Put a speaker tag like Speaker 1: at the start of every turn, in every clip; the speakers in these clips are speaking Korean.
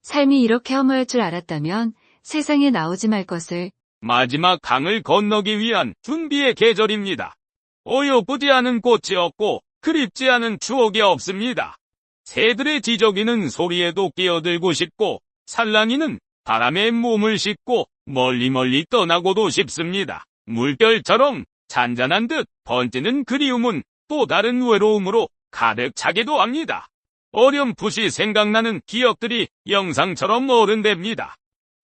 Speaker 1: 삶이 이렇게 허무할 줄 알았다면 세상에 나오지 말 것을.
Speaker 2: 마지막 강을 건너기 위한 준비의 계절입니다. 어여쁘지 않은 꽃이 없고 그립지 않은 추억이 없습니다. 새들의 지저귀는 소리에도 끼어들고 싶고 산란이는 바람에 몸을 싣고 멀리 떠나고도 싶습니다. 물결처럼 잔잔한 듯 번지는 그리움은 또 다른 외로움으로 가득 차기도 합니다. 어렴풋이 생각나는 기억들이 영상처럼 어른됩니다.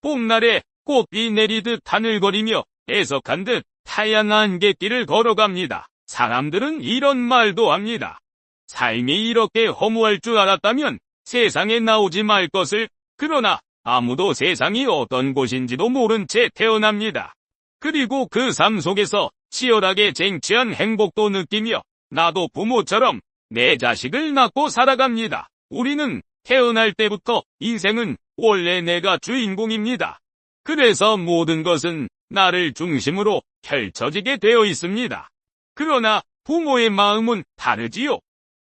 Speaker 2: 봄날에 꽃비 내리듯 하늘거리며 애석한 듯 하얀 안갯길을 걸어갑니다. 사람들은 이런 말도 합니다. 삶이 이렇게 허무할 줄 알았다면 세상에 나오지 말 것을. 그러나 아무도 세상이 어떤 곳인지도 모른 채 태어납니다. 그리고 그 삶 속에서 치열하게 쟁취한 행복도 느끼며 나도 부모처럼 내 자식을 낳고 살아갑니다. 우리는 태어날 때부터 인생은 원래 내가 주인공입니다. 그래서 모든 것은 나를 중심으로 펼쳐지게 되어 있습니다. 그러나 부모의 마음은 다르지요.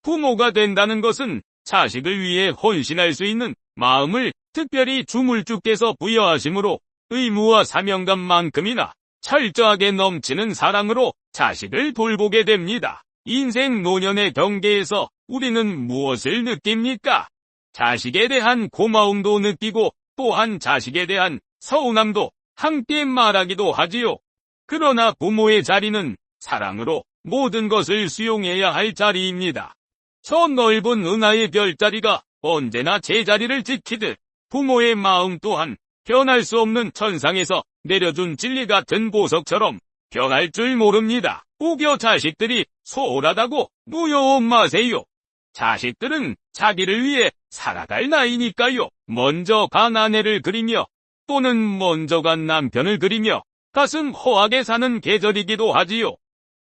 Speaker 2: 부모가 된다는 것은 자식을 위해 헌신할 수 있는 마음을 특별히 주물주께서 부여하심으로 의무와 사명감만큼이나 철저하게 넘치는 사랑으로 자식을 돌보게 됩니다. 인생 노년의 경계에서 우리는 무엇을 느낍니까? 자식에 대한 고마움도 느끼고 또한 자식에 대한 서운함도 함께 말하기도 하지요. 그러나 부모의 자리는 사랑으로 모든 것을 수용해야 할 자리입니다. 저 넓은 은하의 별자리가 언제나 제자리를 지키듯 부모의 마음 또한 변할 수 없는 천상에서 내려준 진리 같은 보석처럼 변할 줄 모릅니다. 오겨 자식들이 소홀하다고 노여워 마세요. 자식들은 자기를 위해 살아갈 나이니까요. 먼저 간 아내를 그리며 또는 먼저 간 남편을 그리며 가슴 허하게 사는 계절이기도 하지요.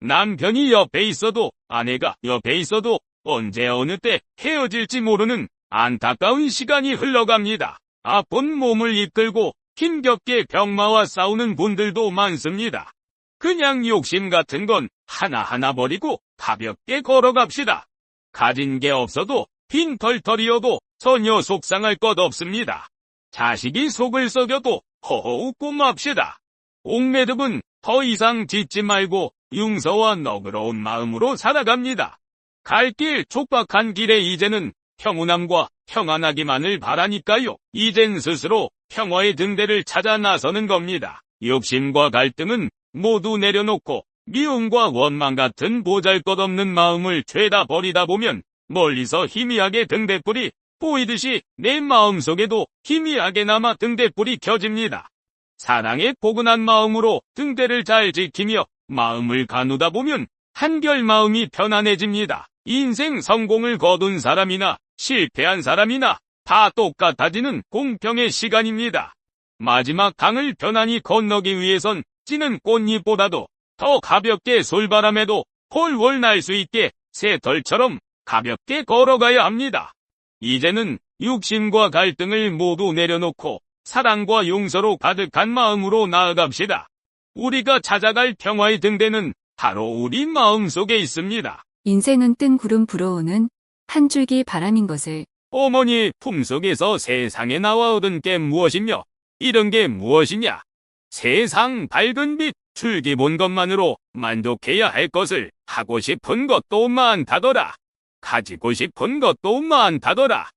Speaker 2: 남편이 옆에 있어도 아내가 옆에 있어도 언제 어느 때 헤어질지 모르는 안타까운 시간이 흘러갑니다. 아픈 몸을 이끌고 힘겹게 병마와 싸우는 분들도 많습니다. 그냥 욕심 같은 건 하나하나 버리고 가볍게 걸어갑시다. 가진 게 없어도 빈털털이어도 전혀 속상할 것 없습니다. 자식이 속을 썩여도 허허 웃고 맙시다. 옥매듭은 더 이상 짓지 말고 융서와 너그러운 마음으로 살아갑니다. 갈 길 촉박한 길에 이제는 평온함과 평안하기만을 바라니까요. 이젠 스스로 평화의 등대를 찾아 나서는 겁니다. 욕심과 갈등은 모두 내려놓고 미움과 원망 같은 보잘것없는 마음을 죄다 버리다 보면 멀리서 희미하게 등대불이 보이듯이 내 마음속에도 희미하게 남아 등대불이 켜집니다. 사랑의 포근한 마음으로 등대를 잘 지키며 마음을 가누다 보면 한결 마음이 편안해집니다. 인생 성공을 거둔 사람이나 실패한 사람이나 다 똑같아지는 공평의 시간입니다. 마지막 강을 편안히 건너기 위해선 찌는 꽃잎보다도 더 가볍게 솔바람에도 홀월 날 수 있게 새털처럼 가볍게 걸어가야 합니다. 이제는 욕심과 갈등을 모두 내려놓고 사랑과 용서로 가득한 마음으로 나아갑시다. 우리가 찾아갈 평화의 등대는 바로 우리 마음속에 있습니다.
Speaker 1: 인생은 뜬 구름 불어오는 한 줄기 바람인 것을.
Speaker 2: 어머니 품속에서 세상에 나와 얻은 게 무엇이며 잃은 게 무엇이냐? 세상 밝은 빛 줄기 본 것만으로 만족해야 할 것을 하고 싶은 것도 많다더라. 가지고 싶은 것도 많다더라.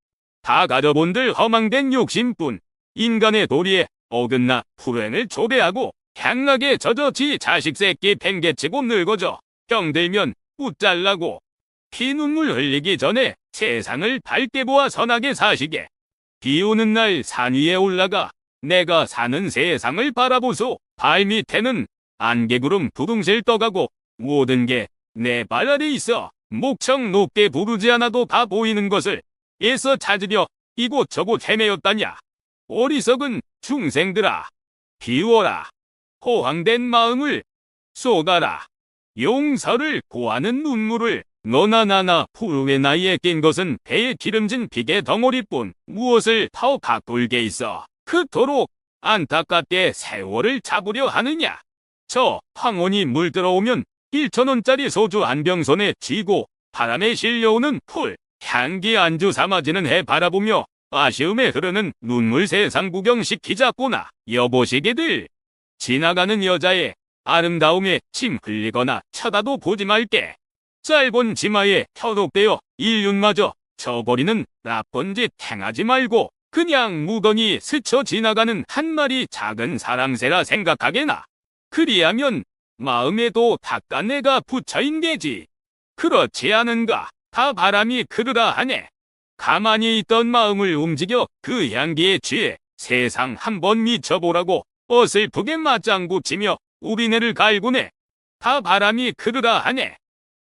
Speaker 2: 다 가져본들 허망된 욕심뿐 인간의 도리에 어긋나 불행을 초래하고 향락에 젖어 지 자식 새끼 팽개치고 늙어져 병들면 웃잘라고 피눈물 흘리기 전에 세상을 밝게 보아 선하게 사시게. 비 오는 날 산 위에 올라가 내가 사는 세상을 바라보소. 발밑에는 안개구름 두둥실 떠가고 모든 게 내 발 아래 있어. 목청 높게 부르지 않아도 다 보이는 것을 애써 찾으려 이곳저곳 헤매었다냐. 어리석은 중생들아, 비워라. 호황된 마음을 쏟아라. 용서를 구하는 눈물을. 너나 나나 푸르의 나이에 낀 것은 배에 기름진 비계 덩어리뿐 무엇을 더 가꿀 게 있어. 그토록 안타깝게 세월을 잡으려 하느냐. 저 황혼이 물들어오면 1,000원짜리 소주 한 병 손에 쥐고 바람에 실려오는 풀 향기 안주 삼아지는 해 바라보며 아쉬움에 흐르는 눈물 세상 구경시키자꾸나. 여보시게들. 지나가는 여자의 아름다움에 침 흘리거나 쳐다도 보지 말게. 짧은 치마에 현혹되어 인륜마저 저버리는 나쁜 짓 행하지 말고 그냥 무던히 스쳐 지나가는 한 마리 작은 사랑새라 생각하게나. 그리하면 마음에도 닭간내가 붙어있게지. 그렇지 않은가? 다 바람이 그르라 하네. 가만히 있던 마음을 움직여 그 향기에 취해 세상 한번 미쳐보라고 어슬프게 맞장구 치며 우리네를 갈구네. 다 바람이 그르라 하네.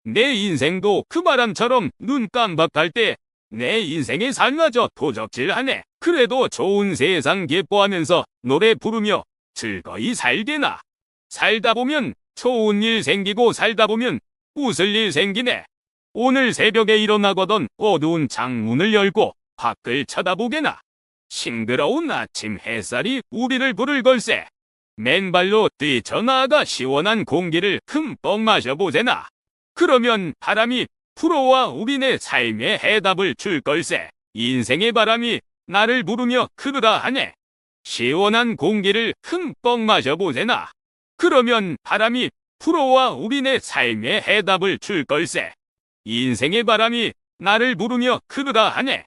Speaker 2: 내 인생도 그 바람처럼 눈 깜박할 때 내 인생의 삶마저 도적질하네. 그래도 좋은 세상 기뻐하면서 노래 부르며 즐거이 살게나. 살다 보면 좋은 일 생기고 살다 보면 웃을 일 생기네. 오늘 새벽에 일어나거든 어두운 창문을 열고 밖을 쳐다보게나. 싱그러운 아침 햇살이 우리를 부를 걸세. 맨발로 뛰쳐나가 시원한 공기를 흠뻑 마셔보세나. 그러면 바람이 불어와 우리네 삶의 해답을 줄 걸세. 인생의 바람이 나를 부르며 그러다 하네. 시원한 공기를 흠뻑 마셔보세나. 그러면 바람이 불어와 우리네 삶의 해답을 줄 걸세. 인생의 바람이 나를 부르며 그러다 하네.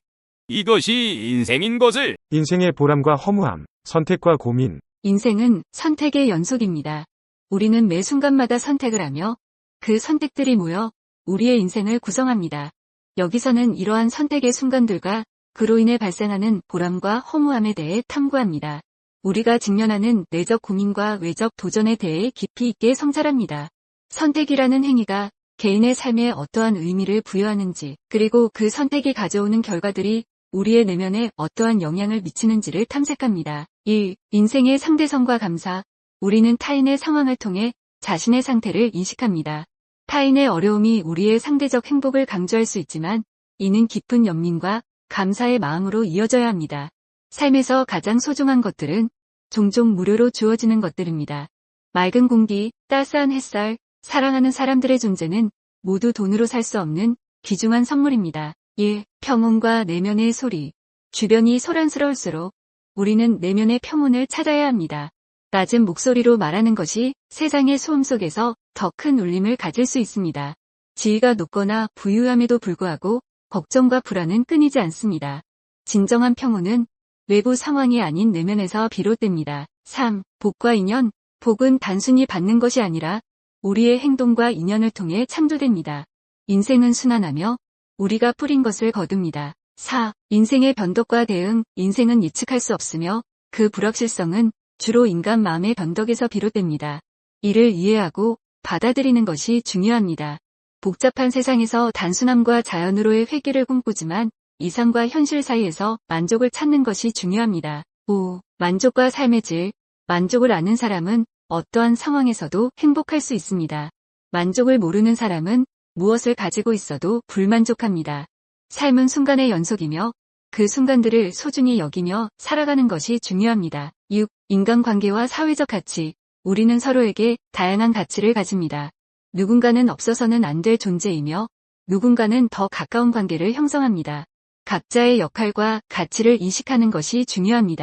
Speaker 2: 이것이 인생인 것을.
Speaker 3: 인생의 보람과 허무함, 선택과 고민.
Speaker 1: 인생은 선택의 연속입니다. 우리는 매 순간마다 선택을 하며 그 선택들이 모여 우리의 인생을 구성합니다. 여기서는 이러한 선택의 순간들과 그로 인해 발생하는 보람과 허무함에 대해 탐구합니다. 우리가 직면하는 내적 고민과 외적 도전에 대해 깊이 있게 성찰합니다. 선택이라는 행위가 개인의 삶에 어떠한 의미를 부여하는지, 그리고 그 선택이 가져오는 결과들이 우리의 내면에 어떠한 영향을 미치는지를 탐색합니다. 1. 인생의 상대성과 감사. 우리는 타인의 상황을 통해 자신의 상태를 인식합니다. 타인의 어려움이 우리의 상대적 행복을 강조할 수 있지만 이는 깊은 연민과 감사의 마음으로 이어져야 합니다. 삶에서 가장 소중한 것들은 종종 무료로 주어지는 것들입니다. 맑은 공기, 따스한 햇살, 사랑하는 사람들의 존재는 모두 돈으로 살 수 없는 귀중한 선물입니다. 1. 평온과 내면의 소리. 주변이 소란스러울수록 우리는 내면의 평온을 찾아야 합니다. 낮은 목소리로 말하는 것이 세상의 소음 속에서 더 큰 울림을 가질 수 있습니다. 지위가 높거나 부유함에도 불구하고 걱정과 불안은 끊이지 않습니다. 진정한 평온은 외부 상황이 아닌 내면에서 비롯됩니다. 3. 복과 인연. 복은 단순히 받는 것이 아니라 우리의 행동과 인연을 통해 창조됩니다. 인생은 순환하며 우리가 뿌린 것을 거둡니다. 4. 인생의 변덕과 대응. 인생은 예측할 수 없으며 그 불확실성은 주로 인간 마음의 변덕에서 비롯됩니다. 이를 이해하고 받아들이는 것이 중요합니다. 복잡한 세상에서 단순함과 자연으로의 회귀를 꿈꾸지만 이상과 현실 사이에서 만족을 찾는 것이 중요합니다. 5. 만족과 삶의 질. 만족을 아는 사람은 어떠한 상황에서도 행복할 수 있습니다. 만족을 모르는 사람은 무엇을 가지고 있어도 불만족합니다. 삶은 순간의 연속이며 그 순간들을 소중히 여기며 살아가는 것이 중요합니다. 6. 인간관계와 사회적 가치. 우리는 서로에게 다양한 가치를 가집니다. 누군가는 없어서는 안 될 존재이며 누군가는 더 가까운 관계를 형성합니다. 각자의 역할과 가치를 인식하는 것이 중요합니다.